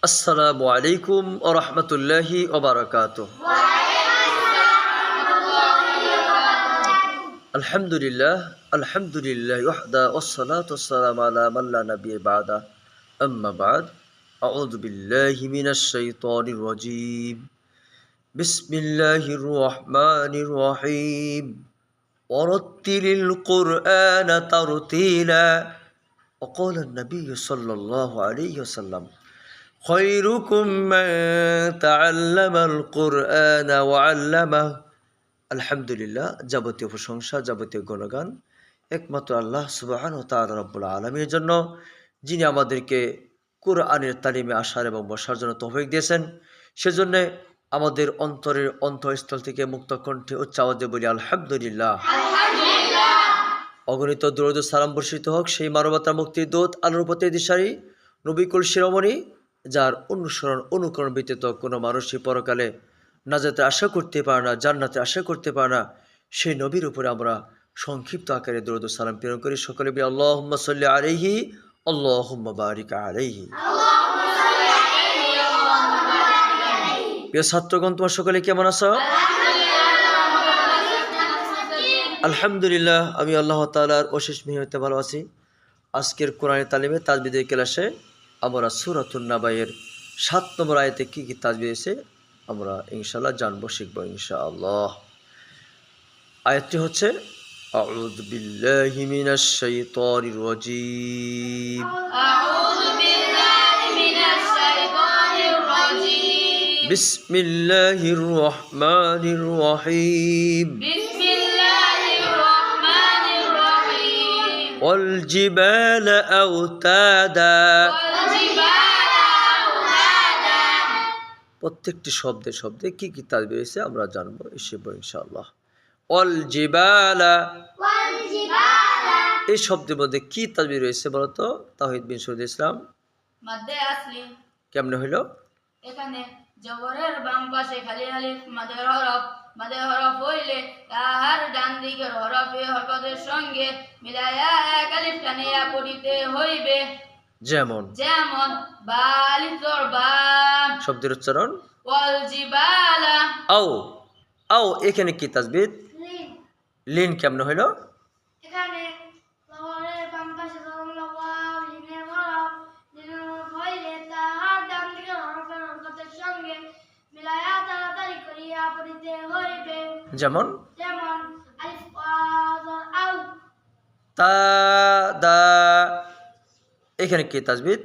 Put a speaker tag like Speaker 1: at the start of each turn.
Speaker 1: আসসালামু আলাইকুম ওয়া রাহমাতুল্লাহি ওয়া বারাকাতুহু। আলহামদুলিল্লাহ আলহামদুলিল্লাহ ওয়াহদা ওয়াসসালাতু ওয়াসসালামু আলা মান লা নাবিয়্যা বা'দা আম্মা বা'দ আউযু বিল্লাহি মিনাশ শাইতানির রাজীম বিসমিল্লাহির রহমানির রহিম ওয়ারাত্তিলিল কুরআনা তারতিলা ওয়া ক্বালা আন-নাবিয়্যু সাল্লাল্লাহু আলাইহি ওয়াসাল্লাম খৈরুকুম মান তাআল্লামাল কুরআনা ওয়া আল্লামাহু। আলহামদুলিল্লাহ, যাবতীয় প্রশংসা, যাবতীয় গুণগান একমাত্র আল্লাহ সুবহানাহু ওয়া তাআলা রব্বুল আলামিনের জন্য, যিনি আমাদেরকে কুরআনের তালিমে আসার এবং বসার জন্য তৌফিক দিয়েছেন। সেজন্য আমাদের অন্তরের অন্তঃস্থল থেকে মুক্ত কণ্ঠে উচ্চ আওয়াজে বলি আলহামদুলিল্লাহ। অগণিত দরুদ ও সালাম বর্ষিত হোক সেই মানবতার মুক্তির দূত আলোর পথে দিশারি নবী কুল শিরোমণি, যার অনুসরণ অনুকরণ ব্যতীত কোনো মানুষই পরকালে নাজাতের আশা করতে পারে না, জান্নাতের আশা করতে পারে না। সেই নবীর উপরে আমরা সংক্ষিপ্ত আকারে দরুদ ও সালাম প্রেরণ করি। সকলে বলি আল্লাহুম্মা সাল্লি আলাইহি আল্লাহুম্মা বারিক আলাইহি। প্রিয় ছাত্রগণ, তোমার সকলে কেমন আছো? আলহামদুলিল্লাহ, আমি আল্লাহ তাআলার অশেষ মেহেরতে ভালো আছি। আজকের কোরআনের তালিমে তাজবিদের ক্লাসে আমরা সূরাতুন নাবায়ের ৭ নম্বর আয়াতে কী কী তাজবিদ আছে আমরা ইনশাআল্লাহ জানবো, শিখবো ইনশাআল্লাহ। আয়াতটি হচ্ছে আউযু বিল্লাহি মিনাশ শাইতানির রাজীম বিসমিল্লাহির রহমানির রহিম ওয়াল জিবালা আওতাদা। প্রত্যেকটি শব্দে শব্দে কি কি তাজবিদ আছে আমরা জানবো, শিখবো ইনশাআল্লাহ। ওয়াল জিবালা, এই শব্দের মধ্যে কি তাজবিদ রয়েছে বলতো তাওহীদ বিন শহীদ ইসলাম?
Speaker 2: মাদ্দে আসলি।
Speaker 1: কেমনে হইল?
Speaker 2: এখানে জবরের বাম পাশে খালি আলিফ মাদের হরফ হইলে তাহার ডান দিকের হরফে হরকতের সঙ্গে মিলাইয়া এক আলিফ টানিয়া পড়িতে হইবে।
Speaker 1: যেমন
Speaker 2: বালিতর বা
Speaker 1: শব্দের উচ্চারণ
Speaker 2: ওয়াল জিবালা।
Speaker 1: আও, আও এখানে কি তাজবিদ? লিন কেমনে হইল?
Speaker 3: এখানে জবরের বাম পাশে ওয়াও লিনের হরফ হইলে তাহার ডান দিকের হরফের হরকতের সঙ্গে মিলাইয়া তাড়াতাড়ি করিয়া পড়িতে হইবে।
Speaker 1: যেমন
Speaker 3: আলিফ ওয়া আও
Speaker 1: তা দা, এখানে কি তাজবিদ?